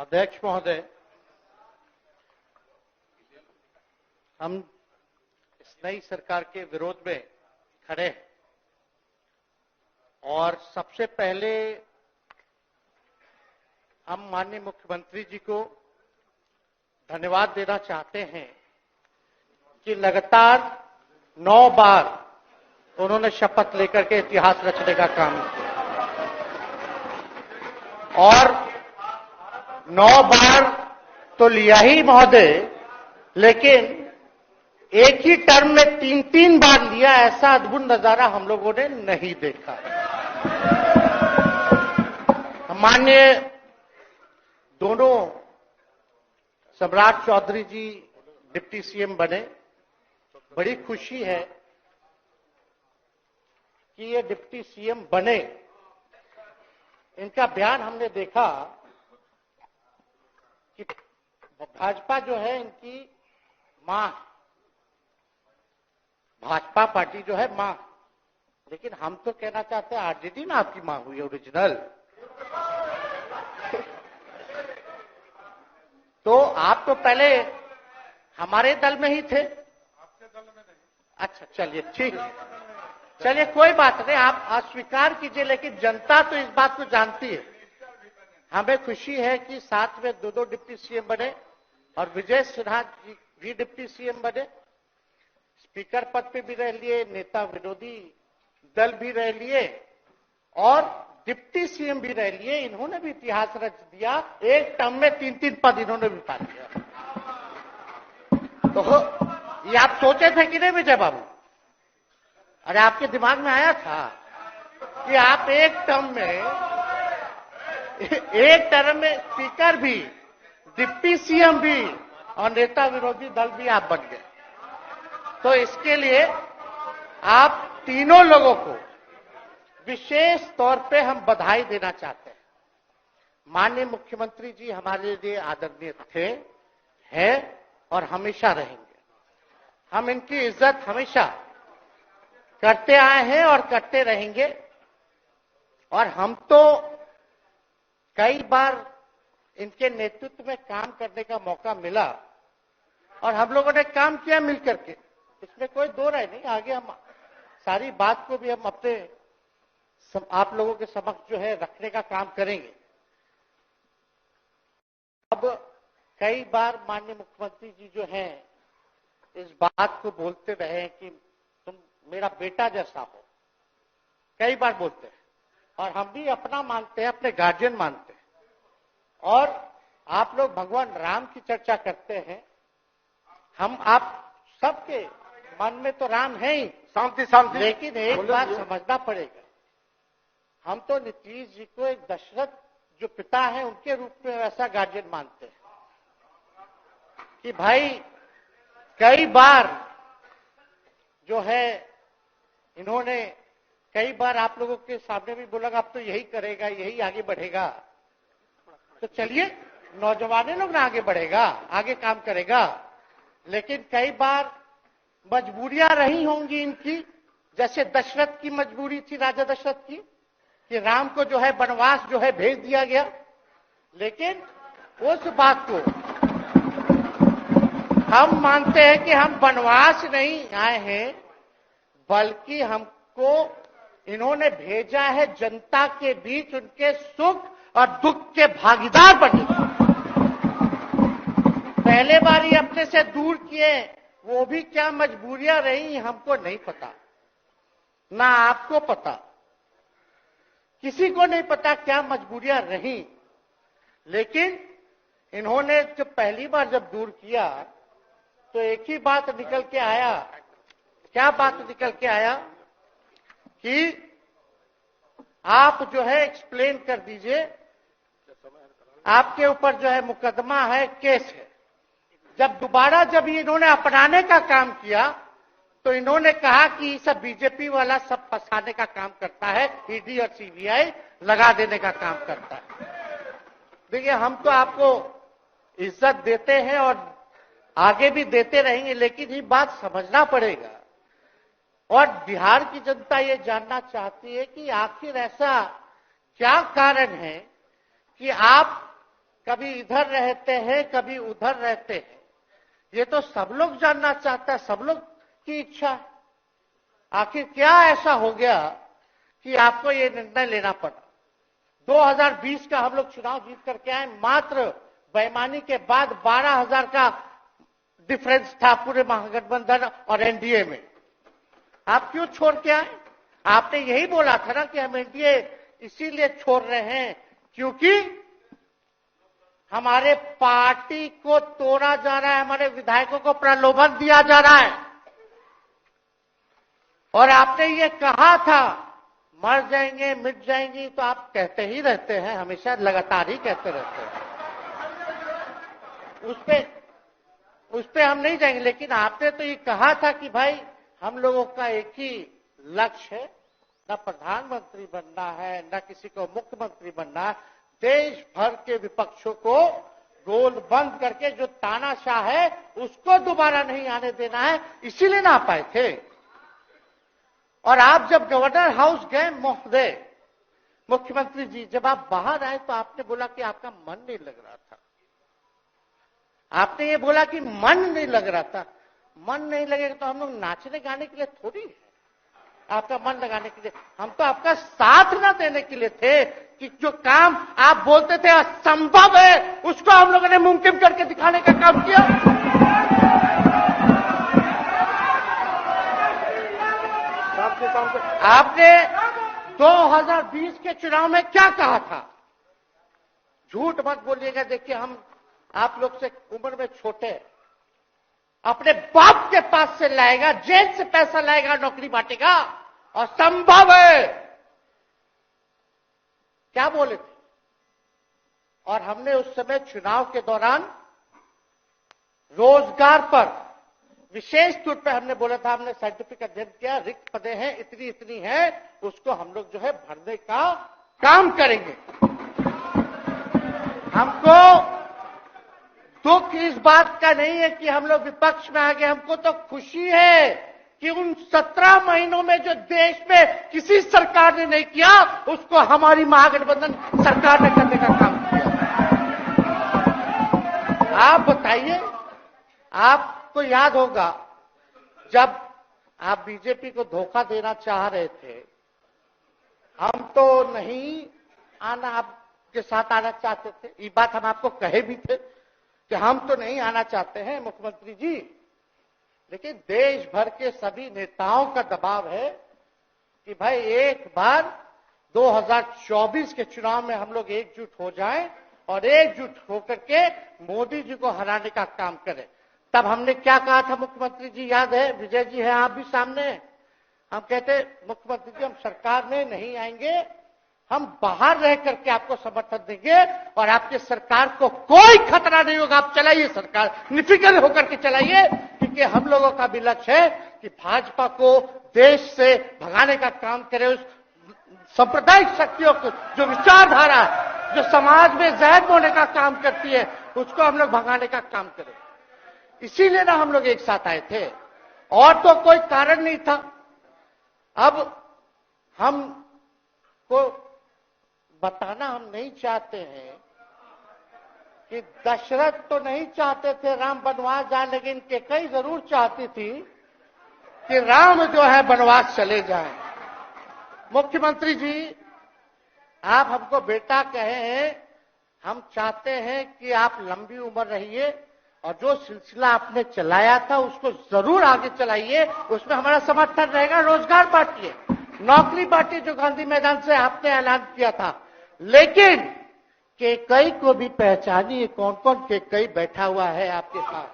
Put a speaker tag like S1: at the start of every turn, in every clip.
S1: अध्यक्ष महोदय, हम इस नई सरकार के विरोध में खड़े हैं और सबसे पहले हम माननीय मुख्यमंत्री जी को धन्यवाद देना चाहते हैं कि लगातार 9 बार उन्होंने शपथ लेकर के इतिहास रचने का काम किया और 9 बार तो लिया ही महोदय, लेकिन एक ही टर्म में 3-3 बार लिया, ऐसा अद्भुत नजारा हम लोगों ने नहीं देखा। माननीय दोनों सम्राट चौधरी जी डिप्टी सीएम बने, बड़ी खुशी है कि ये डिप्टी सीएम बने। इनका बयान हमने देखा कि भाजपा जो है इनकी मां, भाजपा पार्टी जो है मां, लेकिन हम तो कहना चाहते हैं आरजेडी ना आपकी मां हुई ओरिजिनल। तो आप तो पहले हमारे दल में ही थे। आपके दल में नहीं। अच्छा, चलिए ठीक है, चलिए कोई बात नहीं, आप अस्वीकार कीजिए, लेकिन जनता तो इस बात को जानती है। हमें खुशी है कि साथ में 2 डिप्टी सीएम बने और विजय सिन्हा जी भी डिप्टी सीएम बने, स्पीकर पद पे भी रह लिए, नेता विरोधी दल भी रह लिए और डिप्टी सीएम भी रह लिए। इन्होंने भी इतिहास रच दिया, एक टर्म में 3-3 पद इन्होंने भी पा लिया। तो ये आप सोचे थे कि नहीं विजय बाबू? अरे आपके दिमाग में आया था कि आप एक टर्म में स्पीकर भी, डिप्टी सीएम भी और नेता विरोधी दल भी आप बन गए। तो इसके लिए आप तीनों लोगों को विशेष तौर पे हम बधाई देना चाहते हैं। माननीय मुख्यमंत्री जी हमारे लिए आदरणीय थे, हैं और हमेशा रहेंगे। हम इनकी इज्जत हमेशा करते आए हैं और करते रहेंगे। और हम तो कई बार इनके नेतृत्व में काम करने का मौका मिला और हम लोगों ने काम किया मिलकर के, इसमें कोई दो राय नहीं। आगे हम सारी बात को भी हम अपने आप लोगों के समक्ष जो है रखने का काम करेंगे। अब कई बार माननीय मुख्यमंत्री जी जो हैं इस बात को बोलते रहे कि तुम मेरा बेटा जैसा हो, कई बार बोलते हैं और हम भी अपना मानते हैं, अपने गार्जियन मानते हैं। और आप लोग भगवान राम की चर्चा करते हैं, हम आप सबके मन में तो राम है ही, शांति शांति, लेकिन एक बात समझना पड़ेगा, हम तो नीतीश जी को एक दशरथ जो पिता है उनके रूप में वैसा गार्जियन मानते हैं कि भाई कई बार जो है इन्होंने कई बार आप लोगों के सामने भी बोला अब तो यही करेगा, यही आगे बढ़ेगा। तो चलिए नौजवान लोग ना आगे बढ़ेगा, आगे काम करेगा, लेकिन कई बार मजबूरियां रही होंगी इनकी, जैसे दशरथ की मजबूरी थी, राजा दशरथ की, कि राम को जो है वनवास जो है भेज दिया गया। लेकिन उस बात को हम मानते हैं कि हम वनवास नहीं आए हैं, बल्कि हमको इन्होंने भेजा है जनता के बीच उनके सुख और दुख के भागीदार बने। पहले बार ही अपने से दूर किए, वो भी क्या मजबूरियां रही हमको नहीं पता, ना आपको पता, किसी को नहीं पता क्या मजबूरियां रही। लेकिन इन्होंने जब पहली बार जब दूर किया तो एक ही बात निकल के आया। क्या बात निकल के आया कि आप जो है एक्सप्लेन कर दीजिए, आपके ऊपर जो है मुकदमा है, केस है। जब दोबारा जब इन्होंने अपनाने का काम किया तो इन्होंने कहा कि सब बीजेपी वाला सब फंसाने का काम करता है, ईडी और सीबीआई लगा देने का काम करता है। देखिए हम तो आपको इज्जत देते हैं और आगे भी देते रहेंगे, लेकिन ये बात समझना पड़ेगा। और बिहार की जनता ये जानना चाहती है कि आखिर ऐसा क्या कारण है कि आप कभी इधर रहते हैं, कभी उधर रहते हैं। ये तो सब लोग जानना चाहता है, सब लोग की इच्छा है। आखिर क्या ऐसा हो गया कि आपको ये निर्णय लेना पड़ा? 2020 का हम लोग चुनाव जीत करके आए, मात्र बेईमानी के बाद 12,000 का डिफरेंस था पूरे महागठबंधन और एनडीए में। आप क्यों छोड़ के आए? आपने यही बोला था ना कि हम एनडीए इसीलिए छोड़ रहे हैं क्योंकि हमारे पार्टी को तोड़ा जा रहा है, हमारे विधायकों को प्रलोभन दिया जा रहा है। और आपने ये कहा था मर जाएंगे, मिट जाएंगी, तो आप कहते ही रहते हैं, हमेशा लगातार ही कहते रहते हैं। उस पे हम नहीं जाएंगे, लेकिन आपने तो ये कहा था कि भाई हम लोगों का एक ही लक्ष्य है, न प्रधानमंत्री बनना है, न किसी को मुख्यमंत्री बनना है। देश भर के विपक्षों को गोल बंद करके जो तानाशाह है उसको दोबारा नहीं आने देना है, इसीलिए ना आ पाए थे। और आप जब गवर्नर हाउस गए महोदय, मुख्यमंत्री जी, जब आप बाहर आए तो आपने बोला कि आपका मन नहीं लग रहा था। आपने ये बोला कि मन नहीं लग रहा था। मन नहीं लगेगा तो हम लोग नाचने गाने के लिए थोड़ी है, आपका मन लगाने के लिए। हम तो आपका साथ ना देने के लिए थे कि जो काम आप बोलते थे असंभव है, उसको हम लोगों ने मुमकिन करके दिखाने का काम किया। आपने 2020 के चुनाव में क्या कहा था? झूठ मत बोलिएगा। देखिए, हम आप लोग से उम्र में छोटे हैं। अपने बाप के पास से लाएगा, जेल से पैसा लाएगा, नौकरी बांटेगा, और संभव है, क्या बोले थे? और हमने उस समय चुनाव के दौरान रोजगार पर विशेष तौर पे हमने बोला था, हमने साइंटिफिक अध्ययन किया, रिक्त पदें हैं, इतनी इतनी है, उसको हम लोग जो है भरने का काम करेंगे। हमको दुख इस बात का नहीं है कि हम लोग विपक्ष में आ गए, हमको तो खुशी है कि उन 17 महीनों में जो देश में किसी सरकार ने नहीं किया, उसको हमारी महागठबंधन सरकार ने करने का काम किया। आप बताइए, आपको याद होगा जब आप बीजेपी को धोखा देना चाह रहे थे, हम तो नहीं आना, आपके साथ आना चाहते थे। ये बात हम आपको कहे भी थे कि हम तो नहीं आना चाहते हैं मुख्यमंत्री जी, लेकिन देश भर के सभी नेताओं का दबाव है कि भाई एक बार 2024 के चुनाव में हम लोग एकजुट हो जाएं और एकजुट होकर के मोदी जी को हराने का काम करें। तब हमने क्या कहा था मुख्यमंत्री जी, याद है? विजय जी हैं, आप भी सामने हैं। हम कहते मुख्यमंत्री जी हम सरकार में नहीं आएंगे, हम बाहर रह करके आपको समर्थन देंगे और आपके सरकार को कोई खतरा नहीं होगा, आप चलाइए सरकार, निफिक्र होकर के चलाइए, क्योंकि हम लोगों का भी लक्ष्य है कि भाजपा को देश से भगाने का काम करे। उस सांप्रदायिक शक्तियों को, जो विचारधारा है, जो समाज में जहर बोने का काम करती है, उसको हम लोग भगाने का काम करें। इसीलिए ना हम लोग एक साथ आए थे, और तो कोई कारण नहीं था। अब हम को बताना हम नहीं चाहते हैं कि दशरथ तो नहीं चाहते थे राम वनवास जाए, लेकिन कैकेयी जरूर चाहती थी कि राम जो है वनवास चले जाएं। मुख्यमंत्री जी, आप हमको बेटा कहे हैं, हम चाहते हैं कि आप लंबी उम्र रहिए और जो सिलसिला आपने चलाया था उसको जरूर आगे चलाइए, उसमें हमारा समर्थन रहेगा। रोजगार बांटिए, नौकरी बांटिए, जो गांधी मैदान से आपने ऐलान किया था, लेकिन कैकेयी को भी पहचानिए, कौन कौन कैकेयी बैठा हुआ है आपके साथ।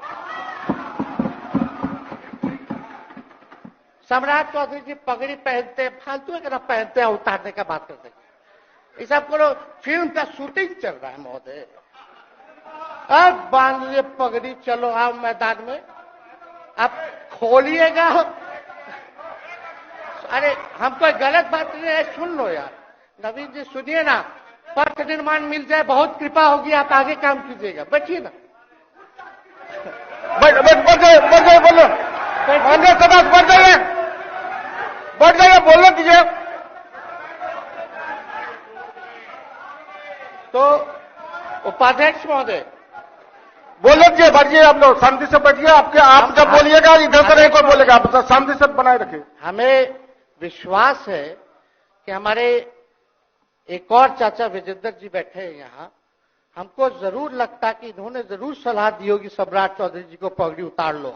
S1: सम्राट चौधरी जी पगड़ी पहनते, फालतू अगर पहनते हैं, उतारने का बात करते हैं। इस सबको फिल्म का शूटिंग चल रहा है महोदय, अब बांध लिए पगड़ी, चलो आओ मैदान में, अब खोलिएगा। अरे हम कोई गलत बात नहीं है, सुन लो यार, नवीन जी सुनिए ना, पथ निर्माण मिल जाए, बहुत कृपा होगी, आप आगे काम कीजिएगा, बैठिए ना।
S2: बढ़ जाइए, बोलो, बढ़ जाइए, बोलो कीजिए।
S1: तो उपाध्यक्ष महोदय,
S2: बोल लीजिए, बैठिए आप लोग, शांति से बैठिए। आप जब बोलिएगा इधर से नहीं कोई बोलेगा, आप शांति से बनाए रखिए।
S1: हमें विश्वास है कि हमारे एक और चाचा विजेंद्र जी बैठे हैं यहाँ, हमको जरूर लगता कि इन्होंने जरूर सलाह दी होगी सम्राट चौधरी जी को पगड़ी उतार लो।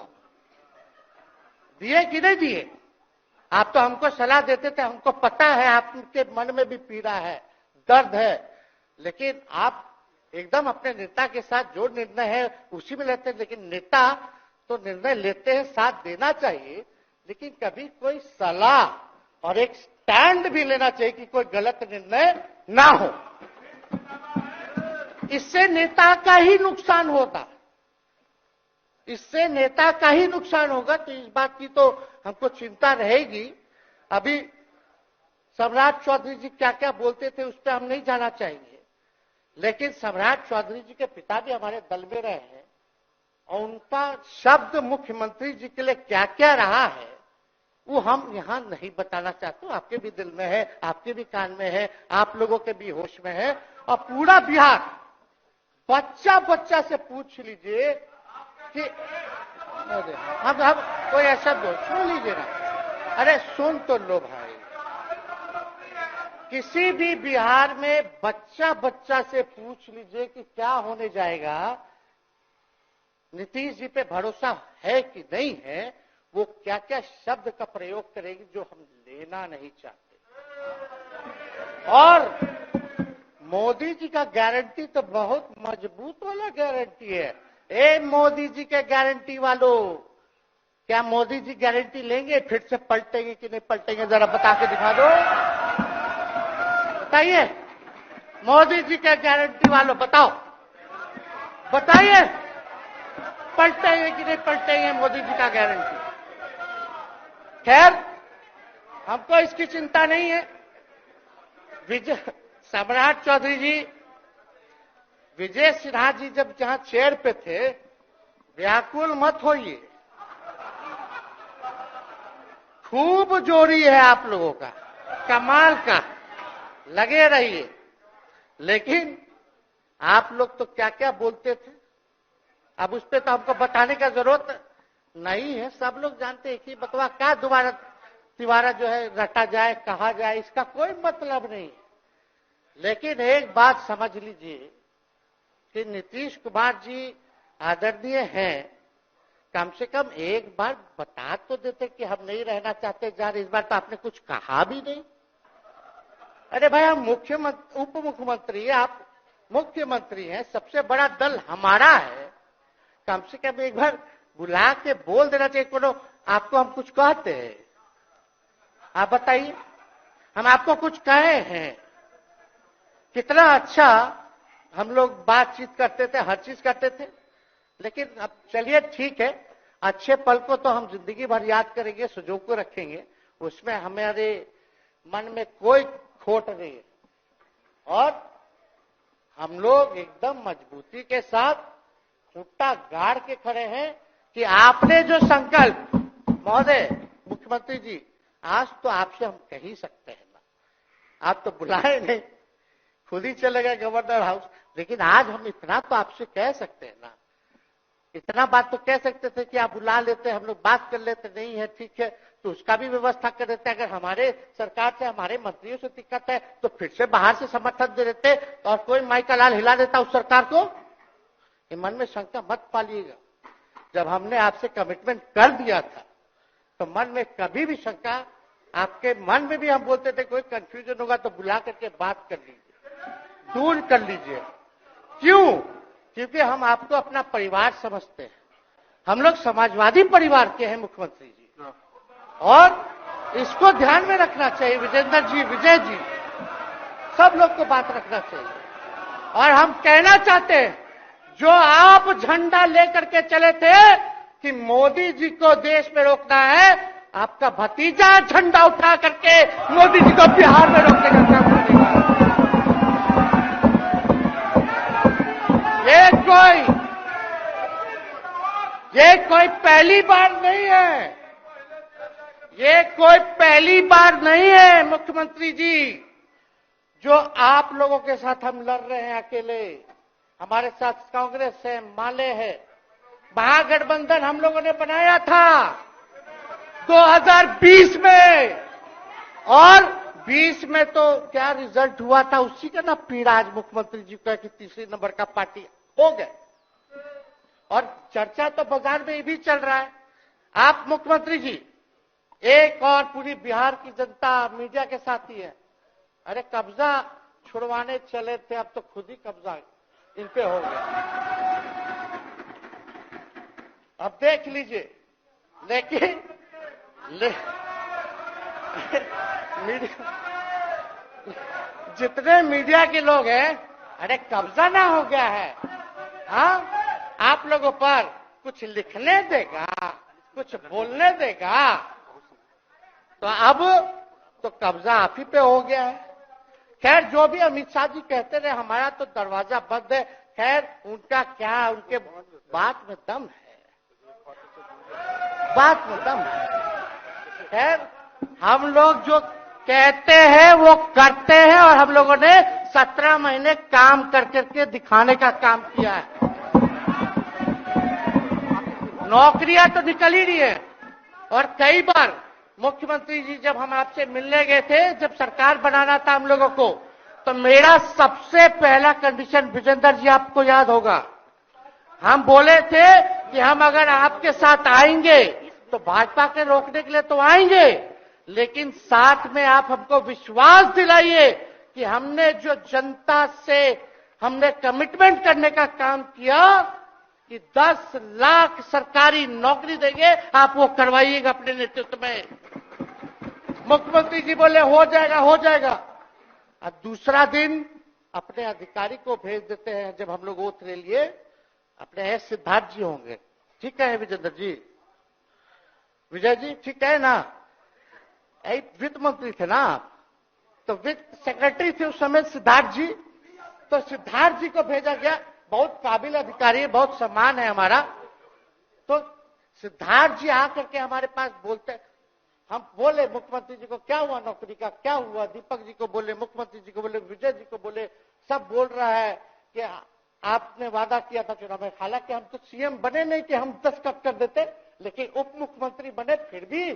S1: दिए कि नहीं दिए? आप तो हमको सलाह देते थे, हमको पता है आपके मन में भी पीड़ा है, दर्द है, लेकिन आप एकदम अपने नेता के साथ जो निर्णय है उसी में लेते हैं। लेकिन नेता तो निर्णय लेते हैं, साथ देना चाहिए, लेकिन कभी कोई सलाह और एक स्टैंड भी लेना चाहिए कि कोई गलत निर्णय ना हो। इससे नेता का ही नुकसान होता, इससे नेता का ही नुकसान होगा। तो इस बात की तो हमको चिंता रहेगी। अभी सम्राट चौधरी जी क्या क्या बोलते थे उस पर हम नहीं जाना चाहेंगे, लेकिन सम्राट चौधरी जी के पिता भी हमारे दल में रहे हैं और उनका शब्द मुख्यमंत्री जी के लिए क्या क्या रहा है वो हम यहां नहीं बताना चाहते। आपके भी दिल में है, आपके भी कान में है, आप लोगों के भी होश में है, और पूरा बिहार बच्चा बच्चा से पूछ लीजिए कि हम कोई ऐसा बोल, सुन लीजिए ना, अरे सुन तो लो भाई। किसी भी बिहार में बच्चा बच्चा से पूछ लीजिए कि क्या होने जाएगा, नीतीश जी पे भरोसा है कि नहीं है, वो क्या क्या शब्द का प्रयोग करेगी जो हम लेना नहीं चाहते। और मोदी जी का गारंटी तो बहुत मजबूत वाला गारंटी है। ए मोदी जी के गारंटी वालों, क्या मोदी जी गारंटी लेंगे फिर से पलटेंगे कि नहीं पलटेंगे? जरा बता के दिखा दो, बताइए। मोदी जी के गारंटी वालों बताओ, बताइए पलटेंगे कि नहीं पलटेंगे मोदी जी का गारंटी? खैर, हमको इसकी चिंता नहीं है। सम्राट चौधरी जी, विजय सिन्हा जी जब जहां चेयर पे थे, व्याकुल मत होइए, खूब जोड़ी है आप लोगों का, कमाल का, लगे रहिए। लेकिन आप लोग तो क्या क्या बोलते थे, अब उस पर तो हमको बताने का जरूरत नहीं है, सब लोग जानते हैं कि बकवा क्या दोबारा तिवारा जो है रटा जाए, कहा जाए, इसका कोई मतलब नहीं है। लेकिन एक बात समझ लीजिए कि नीतीश कुमार जी आदरणीय हैं, कम से कम एक बार बता तो देते कि हम नहीं रहना चाहते जा रहे। इस बार तो आपने कुछ कहा भी नहीं। अरे भाई, हम मुख्यमंत्री, उप मुख्यमंत्री, आप मुख्यमंत्री हैं, सबसे बड़ा दल हमारा है, कम से कम एक बार बुला के बोल देना चाहिए। कोनो आपको हम कुछ कहते हैं? आप बताइए, हम आपको कुछ कहे हैं? कितना अच्छा हम लोग बातचीत करते थे, हर चीज करते थे। लेकिन अब चलिए ठीक है, अच्छे पल को तो हम जिंदगी भर याद करेंगे, सुजो को रखेंगे, उसमें हमारे मन में कोई खोट नहीं है। और हम लोग एकदम मजबूती के साथ खूंटा गाड़ के खड़े हैं कि आपने जो संकल्प, महोदय मुख्यमंत्री जी, आज तो आपसे हम कह ही सकते हैं ना, आप तो बुलाए नहीं, खुद ही चले गए गवर्नर हाउस, लेकिन आज हम इतना तो आपसे कह सकते हैं ना, इतना बात तो कह सकते थे कि आप बुला लेते, हम लोग बात कर लेते। नहीं है ठीक है, तो उसका भी व्यवस्था कर देते। अगर हमारे सरकार से, हमारे मंत्रियों से दिक्कत है तो फिर से बाहर से समर्थन दे देते और कोई माई का लाल हिला देता उस सरकार को। ये मन में शंका मत पालिएगा, जब हमने आपसे कमिटमेंट कर दिया था तो मन में कभी भी शंका, आपके मन में भी हम बोलते थे कोई कंफ्यूजन होगा तो बुला करके बात कर लीजिए, दूर कर लीजिए। क्यों? क्योंकि हम आपको अपना परिवार समझते हैं। हम लोग समाजवादी परिवार के हैं मुख्यमंत्री जी, और इसको ध्यान में रखना चाहिए। विजेंद्र जी, विजय जी, सब लोग को बात रखना चाहिए। और हम कहना चाहते हैं, जो आप झंडा लेकर के चले थे कि मोदी जी को देश में रोकना है, आपका भतीजा झंडा उठा करके मोदी जी को बिहार में रोकने का काम करेगा। ये कोई पहली बार नहीं है, ये कोई पहली बार नहीं है मुख्यमंत्री जी, जो आप लोगों के साथ हम लड़ रहे हैं अकेले। हमारे साथ कांग्रेस है, माले है। महागठबंधन हम लोगों ने बनाया था 2020 में, और 20 में तो क्या रिजल्ट हुआ था उसी का ना पीड़ा आज मुख्यमंत्री जी का कि तीसरे नंबर का पार्टी हो गए। और चर्चा तो बाजार में ये भी चल रहा है, आप मुख्यमंत्री जी एक और पूरी बिहार की जनता मीडिया के साथ ही है। अरे कब्जा छुड़वाने चले थे, अब तो खुद ही कब्जा इन पे हो गया। अब देख लीजिए, लेकिन जितने मीडिया के लोग हैं, अरे कब्जा ना हो गया है, हाँ आप लोगों पर कुछ लिखने देगा, कुछ बोलने देगा, तो अब तो कब्जा आप ही पे हो गया है। खैर जो भी अमित शाह जी कहते रहे हमारा तो दरवाजा बंद है, खैर उनका क्या, उनके बात में दम है, बात में दम है। खैर हम लोग जो कहते हैं वो करते हैं, और हम लोगों ने 17 महीने काम कर करके दिखाने का काम किया है। नौकरियां तो निकल ही रही है, और कई बार मुख्यमंत्री जी जब हम आपसे मिलने गए थे, जब सरकार बनाना था हम लोगों को, तो मेरा सबसे पहला कंडीशन, विजेंद्र जी आपको याद होगा, हम बोले थे कि हम अगर आपके साथ आएंगे तो भाजपा के रोकने के लिए तो आएंगे, लेकिन साथ में आप हमको विश्वास दिलाइए कि हमने जो जनता से हमने कमिटमेंट करने का काम किया कि 10 लाख सरकारी नौकरी देंगे, आप वो करवाइएगा अपने नेतृत्व में। मुख्यमंत्री जी बोले हो जाएगा, हो जाएगा। और दूसरा दिन अपने अधिकारी को भेज देते हैं, जब हम लोग ओथ ले लिए, अपने सिद्धार्थ जी होंगे, ठीक है विजेंद्र जी, विजय जी ठीक है ना, वित्त मंत्री थे ना आप, तो वित्त सेक्रेटरी थे उस समय सिद्धार्थ जी, तो सिद्धार्थ जी को भेजा गया, बहुत काबिल अधिकारी है, बहुत सम्मान है हमारा। तो सिद्धार्थ जी आकर के हमारे पास बोलते, हम बोले मुख्यमंत्री जी को क्या हुआ नौकरी का, क्या हुआ, दीपक जी को बोले, मुख्यमंत्री जी को बोले, विजय जी को बोले, सब बोल रहा है कि आपने वादा किया था चुनाव में। हालांकि हम तो सीएम बने नहीं कि हम दस्तखत कर देते, लेकिन उप मुख्यमंत्री बने, फिर भी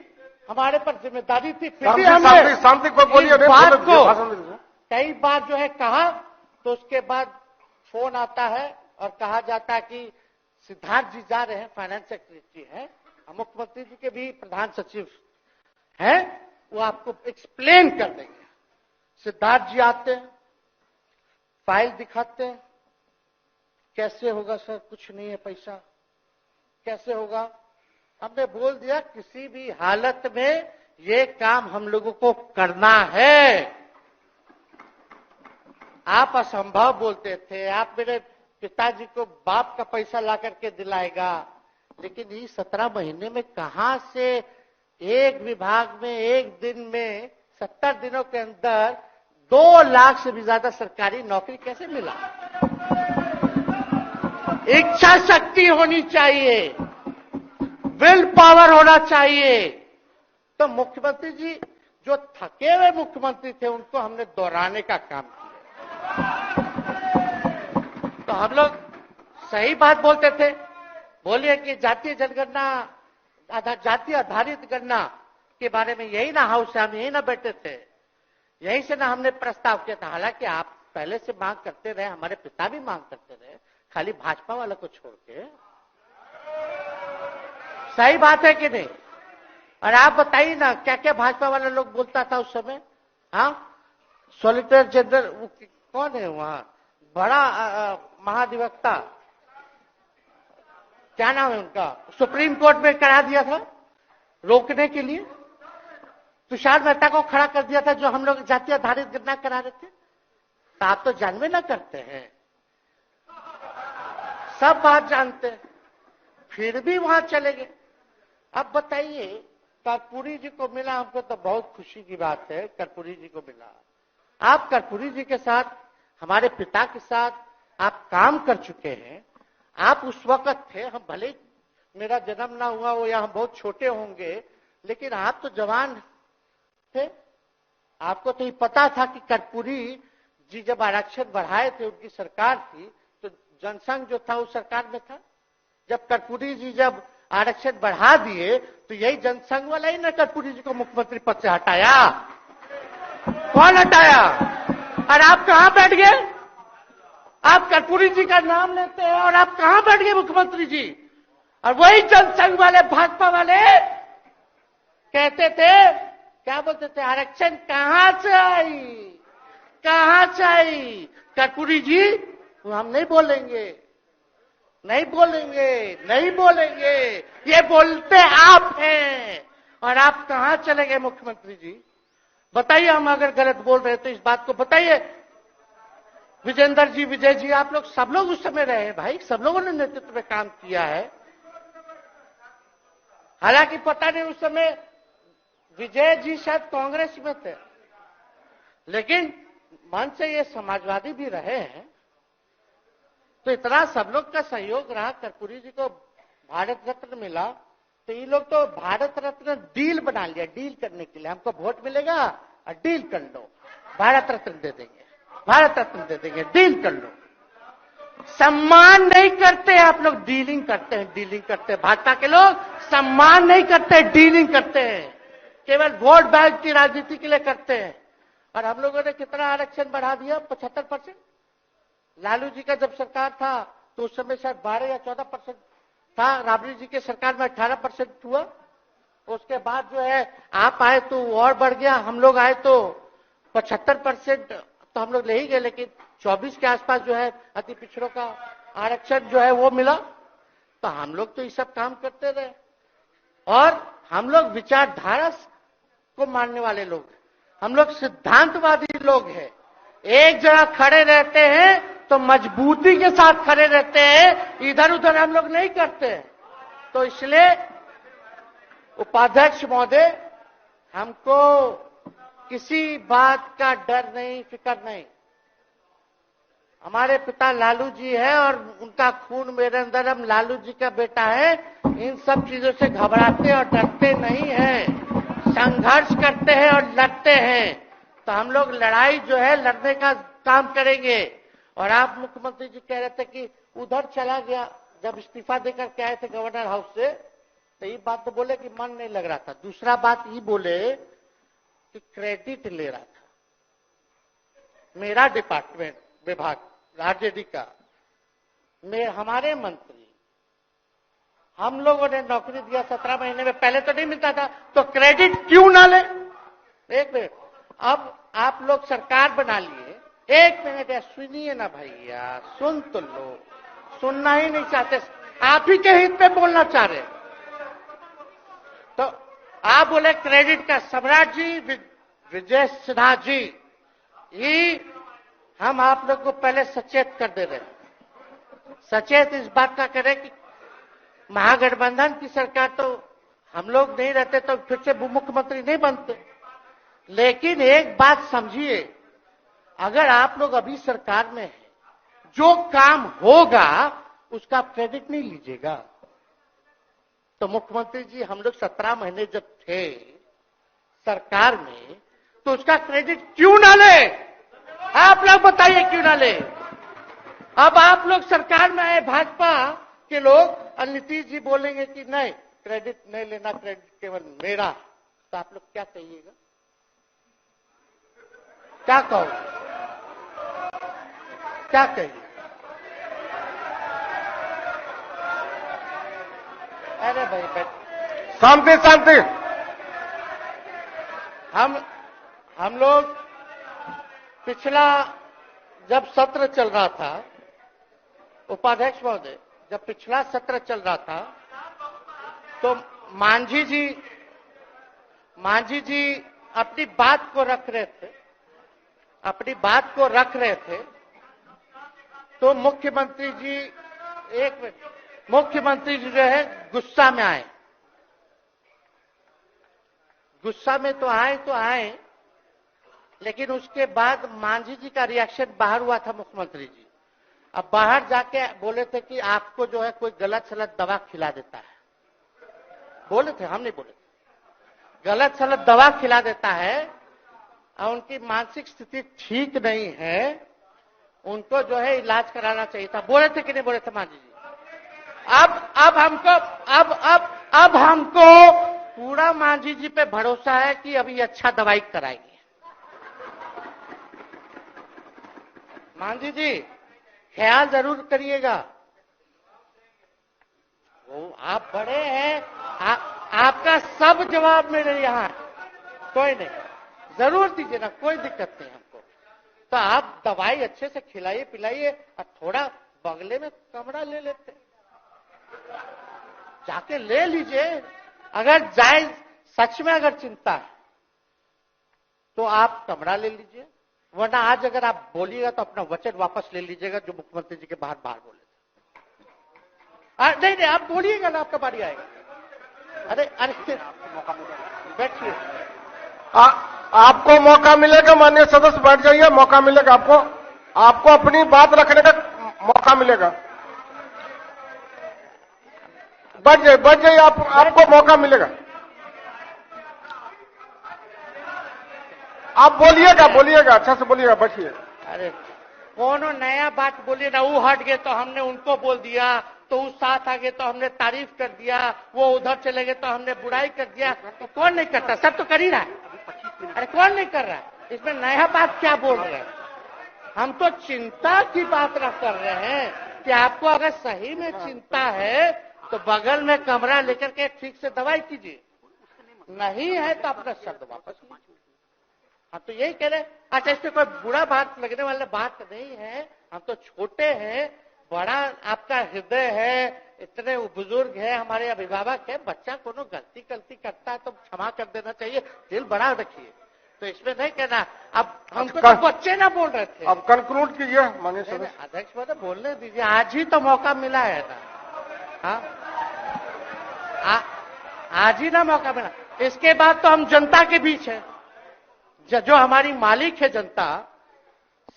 S1: हमारे पर जिम्मेदारी थी, फिर भी हमने
S2: शांति को बोलिए,
S1: बात को कई बार जो है कहा। तो उसके बाद फोन आता है और कहा जाता है कि सिद्धार्थ जी जा रहे हैं, फाइनेंस सेक्रेटरी हैं, मुख्यमंत्री जी के भी प्रधान सचिव हैं, वो आपको एक्सप्लेन कर देंगे। सिद्धार्थ जी आते हैं, फाइल दिखाते हैं, कैसे होगा सर, कुछ नहीं है पैसा, कैसे होगा। हमने बोल दिया किसी भी हालत में ये काम हम लोगों को करना है। आप असंभव बोलते थे, आप मेरे पिताजी को बाप का पैसा ला करके दिलाएगा, लेकिन ये 17 महीने में कहां से एक विभाग में एक दिन में 70 दिनों के अंदर 2 लाख से भी ज्यादा सरकारी नौकरी कैसे मिला। इच्छा शक्ति होनी चाहिए, विल पावर होना चाहिए। तो मुख्यमंत्री जी जो थके हुए मुख्यमंत्री थे उनको हमने दोहराने का काम किया। तो हम लोग सही बात बोलते थे, बोलिए कि जातीय जनगणना, जातीय आधारित गणना के बारे में यही ना हाउस से हम यही ना बैठे थे, यहीं से ना हमने प्रस्ताव किया था। हालांकि आप पहले से मांग करते रहे, हमारे पिता भी मांग करते रहे, खाली भाजपा वाला को छोड़ के। सही बात है कि नहीं? और आप बताइए ना क्या क्या भाजपा वाला लोग बोलता था उस समय। हाँ, सॉलिसिटर जनरल कौन है वहां, बड़ा महाधिवक्ता, क्या नाम है उनका, सुप्रीम कोर्ट में करा दिया था रोकने के लिए, तुषार मेहता को खड़ा कर दिया था जो हम लोग जातीय आधारित गणना करा रहे थे। तो आप तो जानवे ना करते हैं, सब बात जानते हैं, फिर भी वहां चले गए। अब बताइए, कर्पूरी जी को मिला, हमको तो बहुत खुशी की बात है, कर्पूरी जी को मिला। आप कर्पूरी जी के साथ, हमारे पिता के साथ आप काम कर चुके हैं। आप उस वक्त थे, हम भले मेरा जन्म ना हुआ वो, या हम बहुत छोटे होंगे, लेकिन आप तो जवान थे। आपको तो ये पता था कि कर्पूरी जी जब आरक्षण बढ़ाए थे, उनकी सरकार थी, तो जनसंघ जो था उस सरकार में था। जब कर्पूरी जी जब आरक्षण बढ़ा दिए तो यही जनसंघ वाला ही ना कर्पूरी जी को मुख्यमंत्री पद से हटाया। कौन हटाया? और आप कहां बैठ गए? आप कर्पूरी जी का नाम लेते हैं और आप कहां बैठ गए मुख्यमंत्री जी? और वही जनसंघ वाले भाजपा वाले कहते थे, क्या बोलते थे, आरक्षण कहां से आई, कहां से आई? कर्पूरी जी हम नहीं बोलेंगे, नहीं बोलेंगे, नहीं बोलेंगे, ये बोलते आप हैं। और आप कहां चले गए मुख्यमंत्री जी? बताइए, हम अगर गलत बोल रहे तो इस बात को बताइए। विजेंद्र जी, विजय जी, आप लोग सब लोग उस समय रहे हैं भाई, सब लोगों ने नेतृत्व में काम किया है। हालांकि पता नहीं उस समय विजय जी शायद कांग्रेस में थे, लेकिन मन से ये समाजवादी भी रहे हैं। तो इतना सब लोग का सहयोग रहा, कर्पूरी जी को भारत रत्न मिला, तो ये लोग तो भारत रत्न डील बना लिया, डील करने के लिए। हमको वोट मिलेगा और डील कर लो, भारत रत्न दे देंगे, भारत रत्न दे देंगे, डील कर लो। सम्मान नहीं करते आप लोग, डीलिंग करते हैं, डीलिंग करते हैं। भाजपा के लोग सम्मान नहीं करते, डीलिंग करते हैं, केवल वोट बैंक की राजनीति के लिए करते हैं। और हम लोगों ने कितना आरक्षण बढ़ा दिया? 75%। लालू जी का जब सरकार था तो उस समय शायद 12 या 14% था, राबड़ी जी के सरकार में 18% हुआ। उसके बाद जो है आप आए तो और बढ़ गया, हम लोग आए तो 75% तो हम लोग ले ही गए, लेकिन 24 के आसपास जो है अति पिछड़ों का आरक्षण जो है वो मिला। तो हम लोग तो ये सब काम करते रहे, और हम लोग विचारधारा को मानने वाले लोग हैं, हम लोग सिद्धांतवादी लोग हैं। एक जगह खड़े रहते हैं तो मजबूती के साथ खड़े रहते हैं, इधर उधर हम लोग नहीं करते हैं। तो इसलिए उपाध्यक्ष महोदय, हमको किसी बात का डर नहीं, फिक्र नहीं। हमारे पिता लालू जी है और उनका खून मेरे अंदर, हम लालू जी का बेटा है। इन सब चीजों से घबराते और डरते नहीं हैं, संघर्ष करते हैं और लड़ते हैं। तो हम लोग लड़ाई जो है लड़ने का काम करेंगे। और आप मुख्यमंत्री जी कह रहे थे कि उधर चला गया, जब इस्तीफा देकर के आए थे गवर्नर हाउस से, तो ये बात तो बोले कि मन नहीं लग रहा था। दूसरा बात ये बोले कि क्रेडिट ले रहा था मेरा डिपार्टमेंट, विभाग आरजेडी का, हमारे मंत्री, हम लोगों ने नौकरी दिया 17 महीने में, पहले तो नहीं मिलता था, तो क्रेडिट क्यों ना ले? एक मिनट, अब आप लोग सरकार बना लिए, एक मिनट यार सुनिए ना भैया, सुन तो लो, सुनना ही नहीं चाहते, आप ही के हित में बोलना चाह रहे। तो आप बोले क्रेडिट का, सम्राट जी, विजय सिन्हा जी, ये हम आप लोग को पहले सचेत कर दे रहे हैं। सचेत इस बात का करें कि महागठबंधन की सरकार तो हम लोग नहीं रहते तो फिर से मुख्यमंत्री नहीं बनते। लेकिन एक बात समझिए, अगर आप लोग अभी सरकार में हैं, जो काम होगा उसका क्रेडिट नहीं लीजिएगा। तो मुख्यमंत्री जी, हम लोग 17 महीने जब थे सरकार में, तो उसका क्रेडिट क्यों ना ले? आप लोग बताइए क्यों ना ले? अब आप लोग सरकार में आए भाजपा के लोग, और नीतीश जी बोलेंगे कि नहीं क्रेडिट नहीं लेना, क्रेडिट केवल मेरा, तो आप लोग क्या कहिएगा? क्या कहो, क्या कहिए? अरे भाई
S2: शांति शांति।
S1: हम लोग पिछला जब सत्र चल रहा था, उपाध्यक्ष महोदय, जब पिछला सत्र चल रहा था तो मांझी जी अपनी बात को रख रहे थे, अपनी बात को रख रहे थे, तो मुख्यमंत्री जी, एक मिनट, मुख्यमंत्री जी जो है गुस्सा में आए। गुस्सा में तो आए, लेकिन उसके बाद मांझी जी का रिएक्शन बाहर हुआ था मुख्यमंत्री जी। अब बाहर जाके बोले थे कि आपको जो है कोई गलत सलत दवा खिला देता है, बोले थे, हम नहीं बोले थे, गलत सलत दवा खिला देता है और उनकी मानसिक स्थिति ठीक नहीं है, उनको जो है इलाज कराना चाहिए था। बोले थे कि नहीं बोले थे मांझी जी? अब हमको पूरा मांझी जी पे भरोसा है कि अभी अच्छा दवाई कराएंगे। मांझी जी ख्याल जरूर करिएगा। वो आप बड़े हैं, आपका सब जवाब मेरे यहाँ, कोई नहीं, जरूर दीजिए ना, कोई दिक्कत नहीं हमको। तो आप दवाई अच्छे से खिलाइए पिलाइए और थोड़ा बगले में कमरा ले लेते, जाके ले लीजिए। अगर जायज सच में अगर चिंता है तो आप कमरा ले लीजिए, वरना आज अगर आप बोलिएगा तो अपना वचन वापस ले लीजिएगा जो मुख्यमंत्री जी के बाहर बोले थे। नहीं आप बोलिएगा ना, आपका बारी आएगा। अरे बैठिए,
S2: आपको मौका मिलेगा, माननीय सदस्य बैठ जाइए, मौका मिलेगा आपको, आपको अपनी बात रखने का मौका मिलेगा। बैठ जाइए, आपको मौका मिलेगा। आप बोलिएगा, अच्छा से बोलिएगा, बैठिए।
S1: अरे कोनो नया बात बोलिए ना, वो हट गए तो हमने उनको बोल दिया, तो उस साथ आ गए तो हमने तारीफ कर दिया, वो उधर चले गए तो हमने बुराई कर दिया। तो कौन नहीं करता? सब तो कर ही रहा है। अरे कौन नहीं कर रहा है? इसमें नया बात क्या बोल रहे हैं? हम तो चिंता की बात ना कर रहे हैं कि आपको अगर सही में चिंता है तो बगल में कमरा लेकर के ठीक से दवाई कीजिए, नहीं है तो अपना शब्द वापस लीजिए। हम तो यही कह रहे हैं। अच्छा, इसमें कोई बुरा बात लगने वाला बात नहीं है, हम तो छोटे हैं, बड़ा आपका हृदय है, इतने बुजुर्ग है, हमारे अभिभावक है, बच्चा कोनो गलती करता है तो क्षमा कर देना चाहिए, दिल बड़ा रखिए, तो इसमें नहीं कहना। अब हमको तो बच्चे ना बोल रहे थे।
S2: अब कंक्लूड कीजिए माननीय सदस्य।
S1: अध्यक्ष महोदय बोलने दीजिए, आज ही तो मौका मिला है ना। हाँ, आज ही ना मौका मिला, इसके बाद तो हम जनता के बीच है, जो हमारी मालिक है जनता।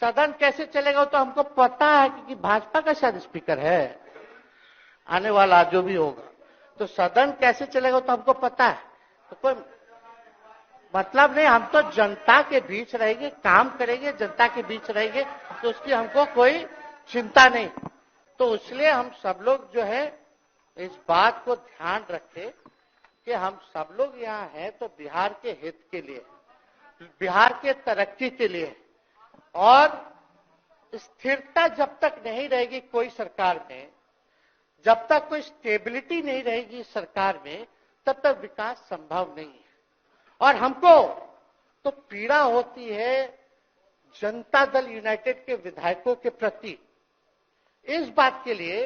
S1: सदन कैसे चलेगा तो हमको पता है, क्योंकि भाजपा का शायद स्पीकर है आने वाला जो भी होगा, तो सदन कैसे चलेगा तो हमको पता है। तो कोई मतलब नहीं, हम तो जनता के बीच रहेंगे, काम करेंगे, जनता के बीच रहेंगे, तो उसकी हमको कोई चिंता नहीं। तो इसलिए हम सब लोग जो है इस बात को ध्यान रखें कि हम सब लोग यहाँ हैं तो बिहार के हित के लिए, बिहार के तरक्की के लिए, और स्थिरता जब तक नहीं रहेगी कोई सरकार में, जब तक कोई स्टेबिलिटी नहीं रहेगी सरकार में, तब तक विकास संभव नहीं है। और हमको तो पीड़ा होती है जनता दल यूनाइटेड के विधायकों के प्रति, इस बात के लिए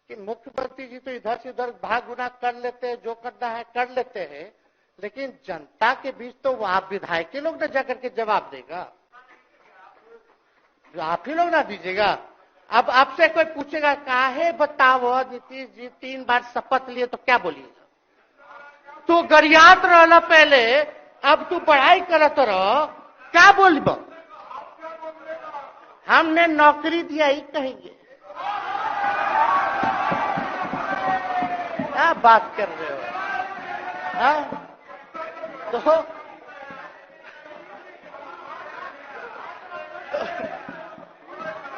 S1: कि मुख्यमंत्री जी तो इधर से उधर भाग गुना कर लेते हैं, जो करना है कर लेते हैं, लेकिन जनता के बीच तो आप विधायक के लोग ना जाकर के जवाब देगा, आप ही लोग ना दीजिएगा। अब आपसे कोई पूछेगा काहे बताओ नीतीश जी 3 बार शपथ लिए, तो क्या बोलिएगा? तू गरियात रहना पहले, अब तू पढ़ाई करत रह, क्या बोलब? हमने नौकरी दिया ही कहेंगे। क्या बात कर रहे हो? हाँ?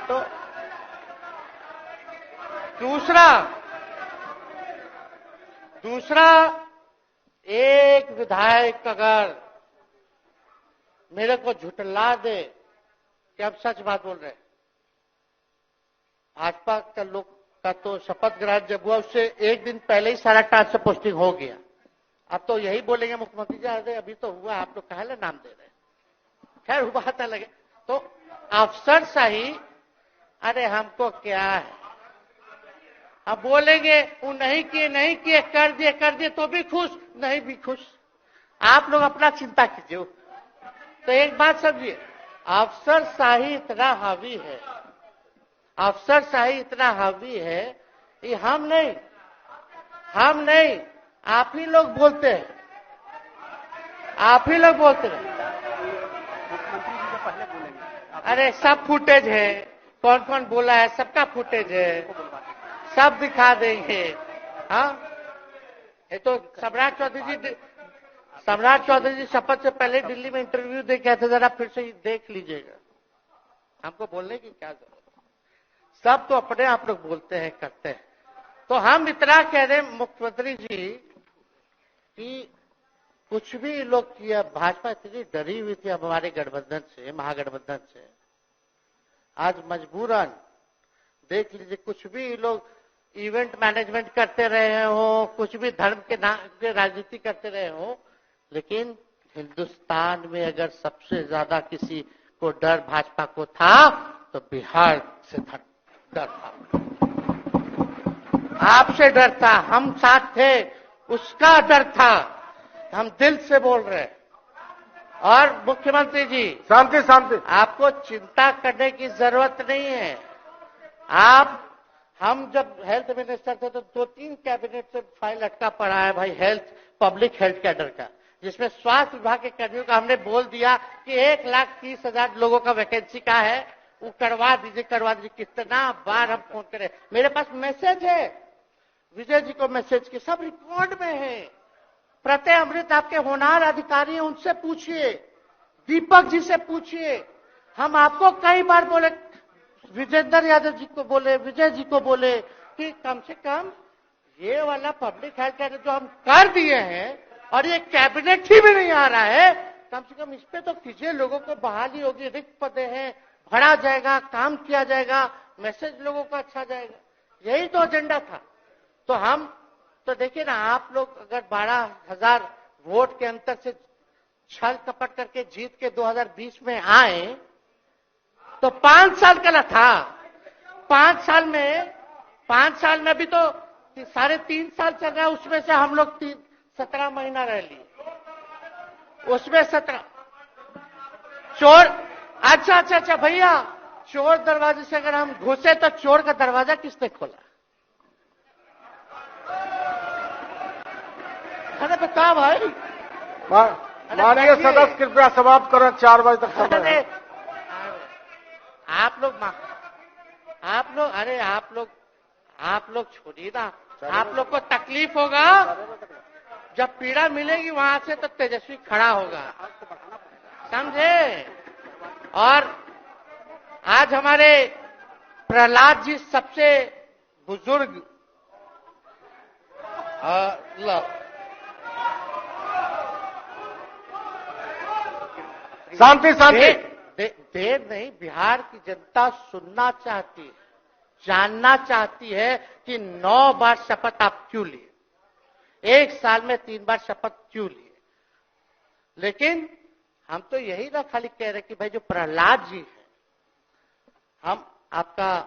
S1: तो दूसरा एक विधायक अगर मेरे को झुठला दे कि अब सच बात बोल रहे, भाजपा का लोग का तो शपथ ग्रहण जब हुआ उससे एक दिन पहले ही सारा ट्रांसफर पोस्टिंग हो गया। अब तो यही बोलेंगे मुख्यमंत्री जी अरे अभी तो हुआ, आप लोग काहे नाम दे रहे? खैर हुआ था लगे तो अफसरशाही, अरे हमको क्या है, अब बोलेंगे वो नहीं किए कर दिए तो भी खुश, नहीं भी खुश, आप लोग अपना चिंता कीजिए। तो एक बात समझिए, अफसरशाही इतना हावी है, अफसरशाही इतना हावी है कि हम नहीं आप ही लोग बोलते हैं, आप ही लोग बोलते हैं।
S3: मुख्यमंत्री जी से पहले बोलेंगे।
S1: अरे सब फुटेज है, कौन कौन बोला है सबका फुटेज है, सब दिखा देंगे। हाँ, ये तो सम्राट चौधरी जी शपथ से पहले दिल्ली में इंटरव्यू दे के आए थे, जरा फिर से देख लीजिएगा, हमको बोलने की क्या जरूरत। सब तो अपने आप लोग बोलते हैं, करते हैं। तो हम इतना कह रहे हैं मुख्यमंत्री जी कि कुछ भी लोग किया, भाजपा इतनी डरी हुई थी हमारे गठबंधन से, महागठबंधन से। आज मजबूरन देख लीजिए, कुछ भी लोग इवेंट मैनेजमेंट करते रहे हो, कुछ भी धर्म के नाम के राजनीति करते रहे हो, लेकिन हिंदुस्तान में अगर सबसे ज्यादा किसी को डर भाजपा को था तो बिहार से डर था, आपसे डर था, हम साथ थे, उसका डर था। हम दिल से बोल रहे हैं। और मुख्यमंत्री जी,
S2: शांति शांति,
S1: आपको चिंता करने की जरूरत नहीं है। हम जब हेल्थ मिनिस्टर थे तो 2-3 कैबिनेट से फाइल अटका पड़ा है भाई, हेल्थ, पब्लिक हेल्थ कैडर का, जिसमें स्वास्थ्य विभाग के कर्मियों का हमने बोल दिया कि 1,30,000 लोगों का वैकेंसी का है, वो करवा दीजिए, करवा दीजिए। कितना बार हम फोन करें, मेरे पास मैसेज है, विजय जी को मैसेज के सब रिकॉर्ड में है। प्रत्यय अमृत आपके होनहार अधिकारी हैं, उनसे पूछिए, दीपक जी से पूछिए। हम आपको कई बार बोले, विजेंद्र यादव जी को बोले, विजय जी को बोले कि कम से कम ये वाला पब्लिक हेल्थ केयर जो हम कर दिए हैं और ये कैबिनेट ही भी नहीं आ रहा है, कम से कम इस पे तो कीजिए, लोगों को बहाली होगी, रिक्त पदे हैं, भरा जाएगा, काम किया जाएगा, मैसेज लोगों का अच्छा जाएगा। यही तो एजेंडा था। तो हम तो देखिए ना, आप लोग अगर 12,000 वोट के अंतर से छल कपट करके जीत के 2020 में आए तो 5 साल का ना था। 5 साल में भी तो 3.5 साल चल रहा है, उसमें से हम लोग 17 महीना रह लिए, उसमें 17 चोर। अच्छा भैया, चोर दरवाजे से अगर हम घुसे तो चोर का दरवाजा किसने खोला? अरे बता भाई।
S2: माननीय सदस्य कृपया समाप्त करें, 4 बजे तक समय है।
S1: आप लोग छोड़िए ना, आप लोग को तकलीफ होगा, जब पीड़ा मिलेगी वहां से तो तेजस्वी खड़ा होगा, समझे? और आज हमारे प्रहलाद जी सबसे बुजुर्ग,
S2: शांति शांति,
S1: देर नहीं, बिहार की जनता सुनना चाहती है, जानना चाहती है कि 9 बार शपथ आप क्यों लिए, 1 साल में 3 बार शपथ क्यों लिए। लेकिन हम तो यही ना खाली कह रहे कि भाई जो प्रहलाद जी हैं, हम आपका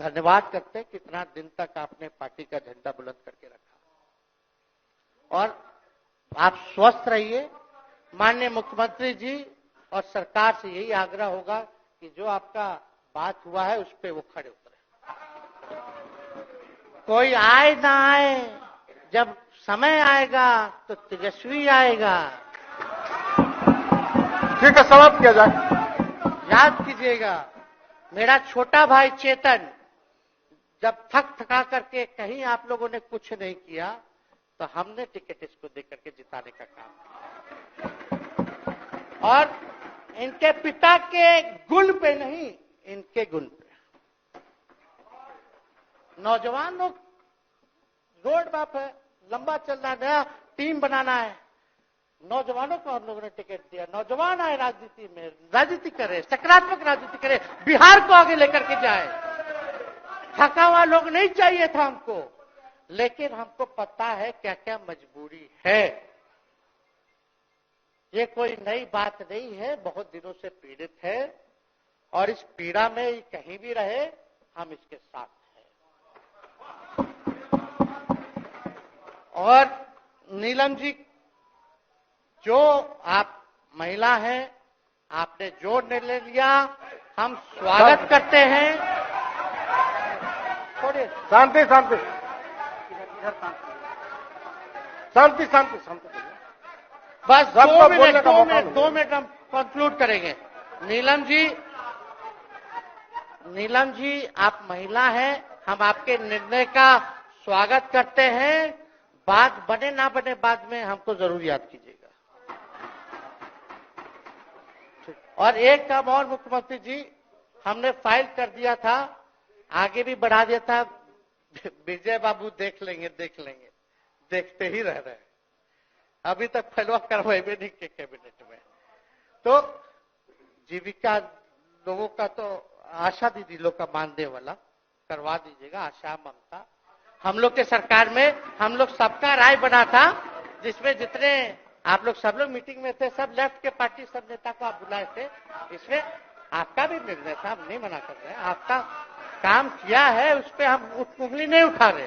S1: धन्यवाद करते हैं, कितना दिन तक आपने पार्टी का झंडा बुलंद करके रखा। और आप स्वस्थ रहिए। माननीय मुख्यमंत्री जी और सरकार से यही आग्रह होगा कि जो आपका बात हुआ है उस पर वो खड़े उतरे। कोई आए ना आए, जब समय आएगा तो तेजस्वी आएगा।
S2: ठीक है, समाप्त किया जाए।
S1: याद कीजिएगा, मेरा छोटा भाई चेतन जब थका करके कहीं आप लोगों ने कुछ नहीं किया तो हमने टिकट इसको देकर के जिताने का काम किया। और इनके पिता के गुण पे नहीं, इनके गुण पे। नौजवान लोग रोड मैप है, लंबा चलना है, नया टीम बनाना है, नौजवानों को हम लोगों ने टिकट दिया। नौजवान आए राजनीति में, राजनीति करे, सकारात्मक राजनीति करे, बिहार को आगे लेकर के जाए। थका हुआ लोग नहीं चाहिए था हमको, लेकिन हमको पता है क्या क्या मजबूरी है। ये कोई नई बात नहीं है, बहुत दिनों से पीड़ित है और इस पीड़ा में कहीं भी रहे हम इसके साथ हैं। और नीलम जी, जो आप महिला हैं, आपने जो निर्णय लिया हम स्वागत करते हैं। थोड़े
S2: शांति शांति शांति शांति शांति,
S1: बस
S2: सबको
S1: 2
S2: बोलने का मौका दो।
S1: 2 मिनट हम कंक्लूड करेंगे। नीलम जी आप महिला हैं, हम आपके निर्णय का स्वागत करते हैं। बात बने ना बने बाद में हमको जरूर याद कीजिएगा। और एक काम और मुख्यमंत्री जी, हमने फाइल कर दिया था आगे भी बढ़ा दिया था। विजय बाबू देख लेंगे, देखते ही रह रहे हैं। अभी तक फैलवा करवाए भी नहीं के कैबिनेट में। तो जीविका लोगों का तो आशा दीदी लोग का मानदेय वाला करवा दीजिएगा, आशा ममता। हम लोग के सरकार में हम लोग सबका राय बना था, जिसमें जितने आप लोग सब लोग मीटिंग में थे, सब लेफ्ट के पार्टी सब नेता को आप बुलाए थे। इसमें आपका भी निर्णय था, हम नहीं मना कर रहे हैं। आपका काम किया है, उस पर हम उंगली नहीं उठा रहे।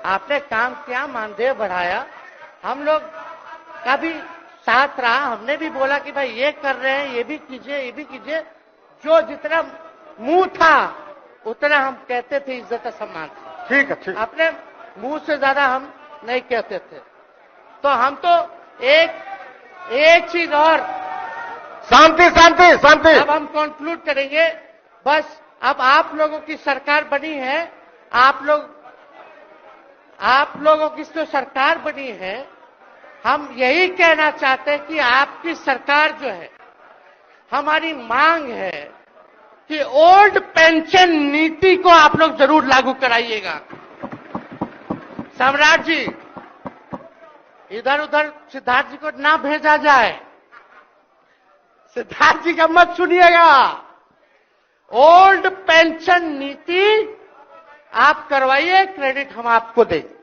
S1: आपने काम किया, मानदेय बढ़ाया, हम लोग का भी साथ रहा। हमने भी बोला कि भाई ये कर रहे हैं, ये भी कीजिए, ये भी कीजिए। जो जितना मुंह था उतना हम कहते थे, इज्जत सम्मान से।
S2: ठीक है, ठीक।
S1: अपने मुंह से ज्यादा हम नहीं कहते थे। तो हम तो एक चीज और,
S2: शांति शांति शांति।
S1: अब हम कंक्लूड करेंगे। बस अब आप लोगों की सरकार बनी है, आप लोगों की जो सरकार बनी है, हम यही कहना चाहते हैं कि आपकी सरकार जो है, हमारी मांग है कि ओल्ड पेंशन नीति को आप लोग जरूर लागू कराइएगा। सम्राट जी, इधर उधर सिद्धार्थ जी को ना भेजा जाए। सिद्धार्थ जी का मत सुनिएगा। ओल्ड पेंशन नीति आप करवाइए, क्रेडिट हम आपको देंगे।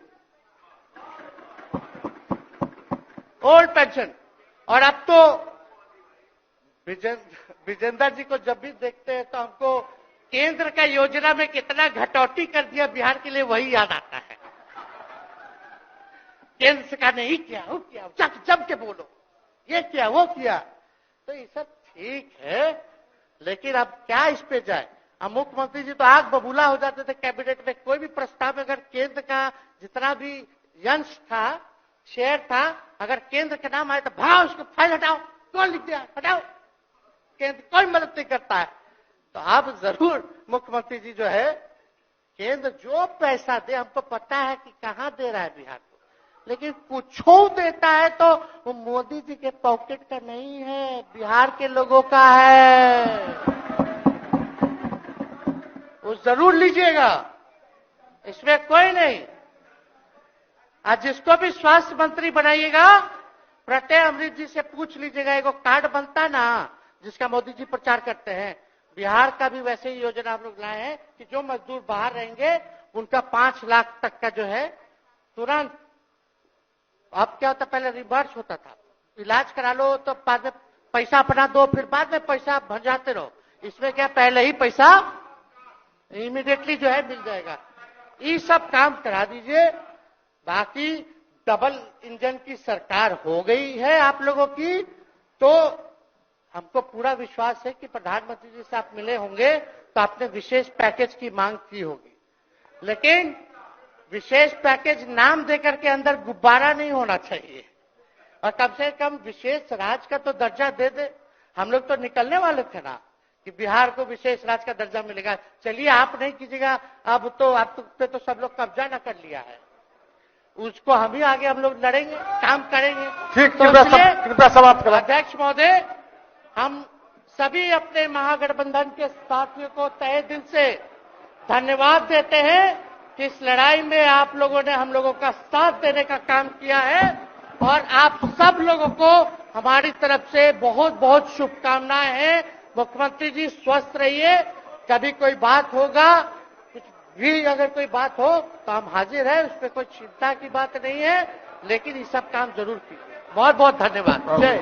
S1: Old pension. और अब तो विजेंद्र जी को जब भी देखते हैं तो हमको केंद्र का योजना में कितना घटौती कर दिया बिहार के लिए, वही याद आता है। केंद्र सरकार ने ही किया, वो किया, जम के बोलो, ये किया, वो किया। तो ये सब ठीक है, लेकिन अब क्या इस पे जाए। अब मुख्यमंत्री जी तो आग बबूला हो जाते थे कैबिनेट में। कोई भी प्रस्ताव अगर केंद्र का जितना भी अंश था, शेयर था, अगर केंद्र का नाम आए तो भाव उसको फाइल हटाओ, कौन लिख दिया, हटाओ। केंद्र कोई मदद नहीं करता है। तो अब जरूर मुख्यमंत्री जी जो है, केंद्र जो पैसा दे, हमको पता है कि कहां दे रहा है बिहार को, लेकिन कुछ देता है तो वो मोदी जी के पॉकेट का नहीं है, बिहार के लोगों का है। वो जरूर लीजिएगा, इसमें कोई नहीं। आज जिसको भी स्वास्थ्य मंत्री बनाइएगा, प्रत्यय अमृत जी से पूछ लीजिएगा। एगो कार्ड बनता ना, जिसका मोदी जी प्रचार करते हैं, बिहार का भी वैसे ही योजना हम लोग लाए हैं कि जो मजदूर बाहर रहेंगे उनका 5 लाख तक का जो है तुरंत। अब क्या होता, पहले रिवर्स होता था, इलाज करा लो तो बाद में पैसा अपना दो, फिर बाद में पैसा भंजाते रहो। इसमें क्या, पहले ही पैसा इमीडिएटली जो है मिल जाएगा। ये सब काम करा दीजिए। बाकी डबल इंजन की सरकार हो गई है आप लोगों की, तो हमको पूरा विश्वास है कि प्रधानमंत्री जी से आप मिले होंगे तो आपने विशेष पैकेज की मांग की होगी। लेकिन विशेष पैकेज नाम देकर के अंदर गुब्बारा नहीं होना चाहिए, और कम से कम विशेष राज्य का तो दर्जा दे दे। हम लोग तो निकलने वाले थे ना कि बिहार को विशेष राज्य का दर्जा मिलेगा। चलिए आप नहीं कीजिएगा, अब तो आप पे तो सब लोग कब्जा न कर लिया है, उसको हम ही आगे हम लोग लड़ेंगे, काम करेंगे।
S2: ठीक,
S1: तो
S2: कृपया समाप्त करें।
S1: अध्यक्ष महोदय, हम सभी अपने महागठबंधन के साथियों को तहे दिल से धन्यवाद देते हैं कि इस लड़ाई में आप लोगों ने हम लोगों का साथ देने का काम किया है, और आप सब लोगों को हमारी तरफ से बहुत बहुत शुभकामनाएं हैं। मुख्यमंत्री जी स्वस्थ रहिए। कभी कोई बात होगा, कुछ भी अगर कोई बात हो तो हम हाजिर हैं, उसमें कोई चिंता की बात नहीं है, लेकिन ये सब काम जरूर कीजिए। बहुत बहुत धन्यवाद। जय